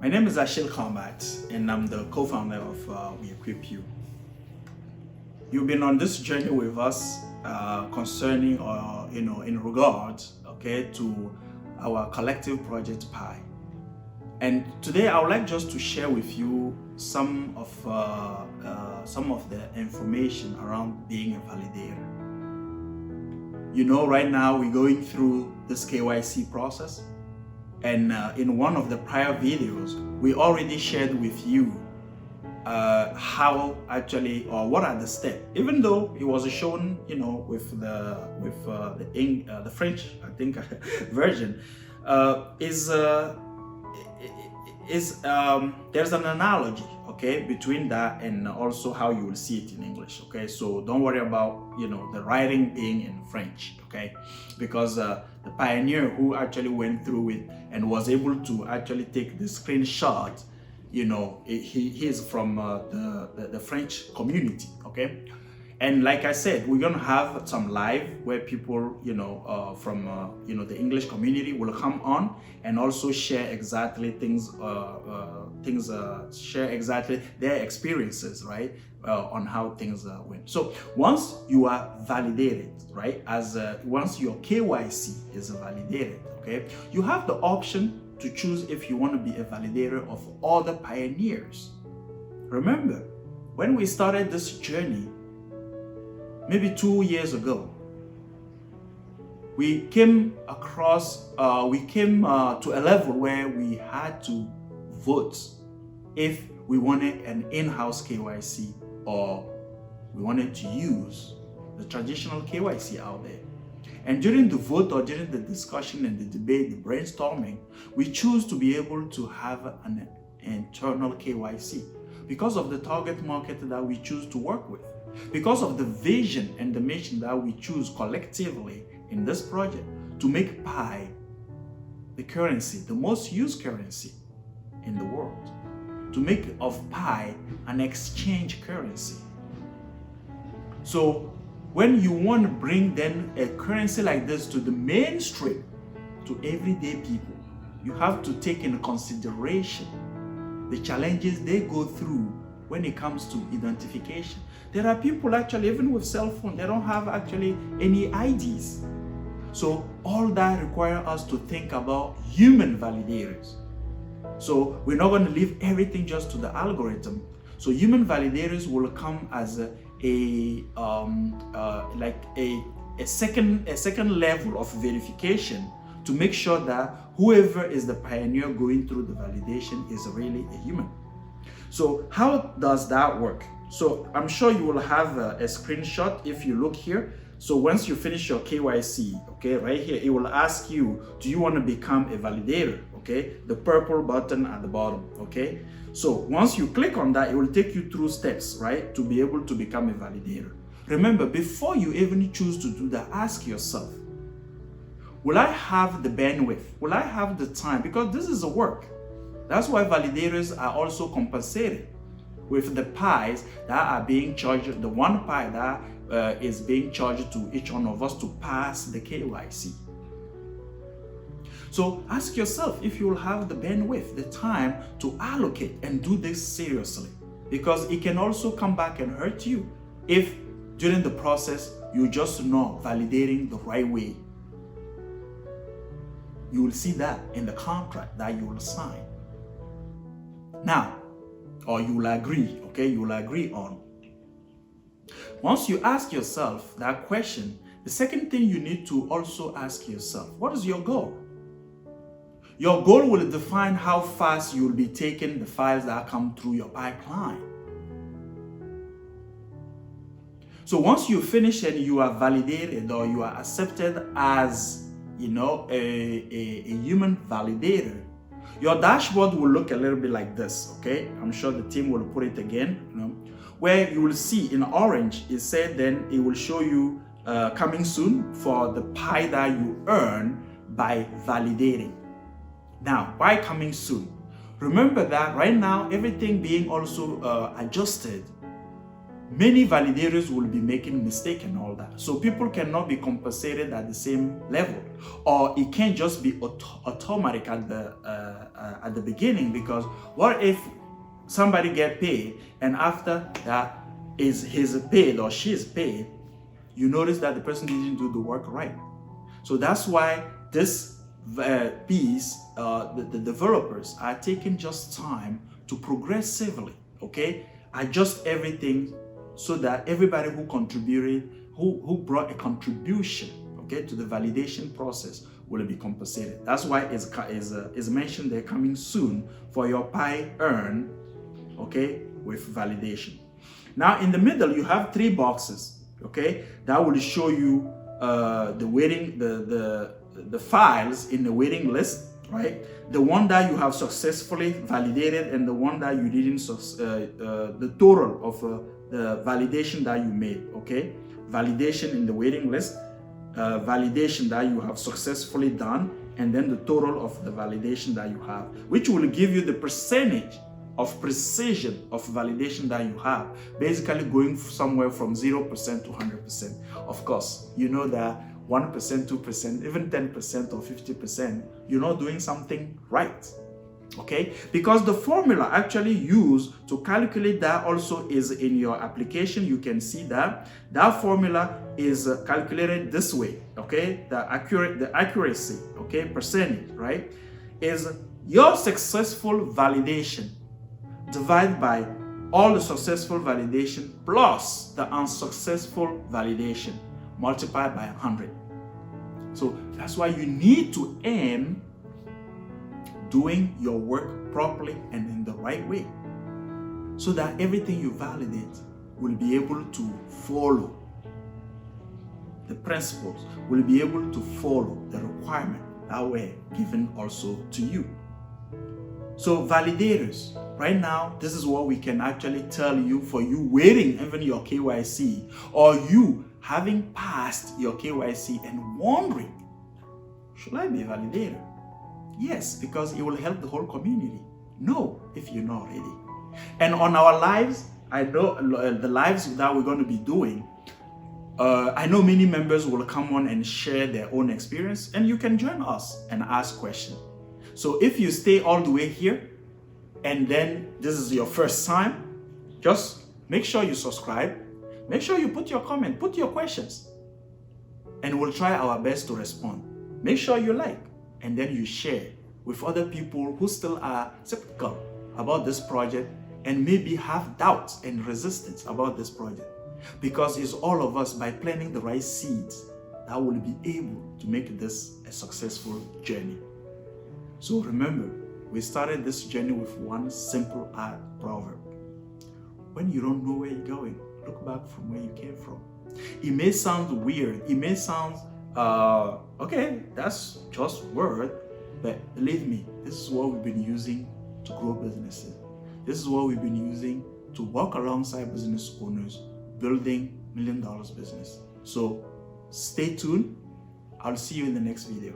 My name is Ashil Combat, and I'm the co-founder of wEquipu. You've been on this journey with us concerning, or in regard, to our collective project Pi. And today, I would like just to share with you some of the information around being a validator. You know, right now we're going through this KYC process. And in one of the prior videos, we already shared with you how actually, or what are the steps. Even though it was shown, with the French, I think, version, there's an analogy, between that and also how you will see it in English, So don't worry about, the writing being in French, because the pioneer who actually went through it and was able to actually take the screenshot, he is from the French community, And like I said, we're gonna have some live where people, from the English community will come on and also share exactly share exactly their experiences, right, on how things went. So once you are validated, right, once your KYC is validated, you have the option to choose if you want to be a validator of all the pioneers. Remember, when we started this journey, maybe 2 years ago, we came to a level where we had to vote if we wanted an in-house KYC or we wanted to use the traditional KYC out there. And during the vote or during the discussion and the debate, the brainstorming, we choose to be able to have an internal KYC because of the target market that we choose to work with. Because of the vision and the mission that we choose collectively in this project to make Pi the currency, the most used currency in the world, to make of Pi an exchange currency. So when you want to bring then a currency like this to the mainstream, to everyday people, you have to take into consideration the challenges they go through when it comes to identification. There are people actually, even with cell phone, they don't have actually any IDs. So all that requires us to think about human validators. So we're not going to leave everything just to the algorithm. So human validators will come as a second level of verification to make sure that whoever is the pioneer going through the validation is really a human. So how does that work? So I'm sure you will have a screenshot if you look here. So once you finish your KYC, right here, it will ask you, do you want to become a validator? The purple button at the bottom, So once you click on that, it will take you through steps, right, to be able to become a validator. Remember, before you even choose to do that, ask yourself, will I have the bandwidth? Will I have the time? Because this is a work. That's why validators are also compensated with the pies that are being charged, the one pie that is being charged to each one of us to pass the KYC. So ask yourself if you will have the bandwidth, the time to allocate and do this seriously, because it can also come back and hurt you if during the process you just not validating the right way. You will see that in the contract that you will sign. Now, or you will agree, you will agree on. Once you ask yourself that question, the second thing you need to also ask yourself, what is your goal? Your goal will define how fast you will be taking the files that come through your pipeline. So once you finish and you are validated or you are accepted as, a human validator, your dashboard will look a little bit like this, I'm sure the team will put it again, where you will see in orange, it said then it will show you coming soon for the Pi that you earn by validating. Now, why coming soon? Remember that right now, everything being also adjusted many validators will be making mistakes and all that. So people cannot be compensated at the same level, or it can't just be automatic at the beginning, because what if somebody get paid and after that he's paid or she's paid, you notice that the person didn't do the work right. So that's why this piece, the developers are taking just time to progressively, okay, adjust everything so that everybody who contributed, who brought a contribution, okay, to the validation process will be compensated. That's why it's mentioned they're coming soon for your Pi earn, okay, with validation. Now in the middle you have 3 boxes, okay, that will show you the waiting, the files in the waiting list, right? The one that you have successfully validated and the one that you didn't, the total of the validation that you made, okay? Validation in the waiting list, validation that you have successfully done, and then the total of the validation that you have, which will give you the percentage of precision of validation that you have, basically going somewhere from 0% to 100%. Of course, you know that 1%, 2%, even 10% or 50%, you're not doing something right, okay? Because the formula actually used to calculate that also is in your application. You can see that formula is calculated this way, okay? The accuracy, okay, percentage, right, is your successful validation divided by all the successful validation plus the unsuccessful validation multiplied by 100. So that's why you need to aim doing your work properly and in the right way, so that everything you validate will be able to follow the principles, will be able to follow the requirement that were given also to you. So validators, right now, this is what we can actually tell you for you waiting even your KYC, or you having passed your KYC and wondering, should I be a validator? Yes, because it will help the whole community. No, if you're not ready. And on our lives, I know the lives that we're going to be doing, I know many members will come on and share their own experience, and you can join us and ask questions. So if you stay all the way here, and then this is your first time, just make sure you subscribe. Make sure you put your comment, put your questions, and we'll try our best to respond. Make sure you like, and then you share with other people who still are skeptical about this project and maybe have doubts and resistance about this project. Because it's all of us, by planting the right seeds, that will be able to make this a successful journey. So remember, we started this journey with one simple proverb. When you don't know where you're going, look back from where you came from. It may sound weird. It may sound, okay, that's just word. But believe me, this is what we've been using to grow businesses. This is what we've been using to work alongside business owners, building $1 million business. So stay tuned. I'll see you in the next video.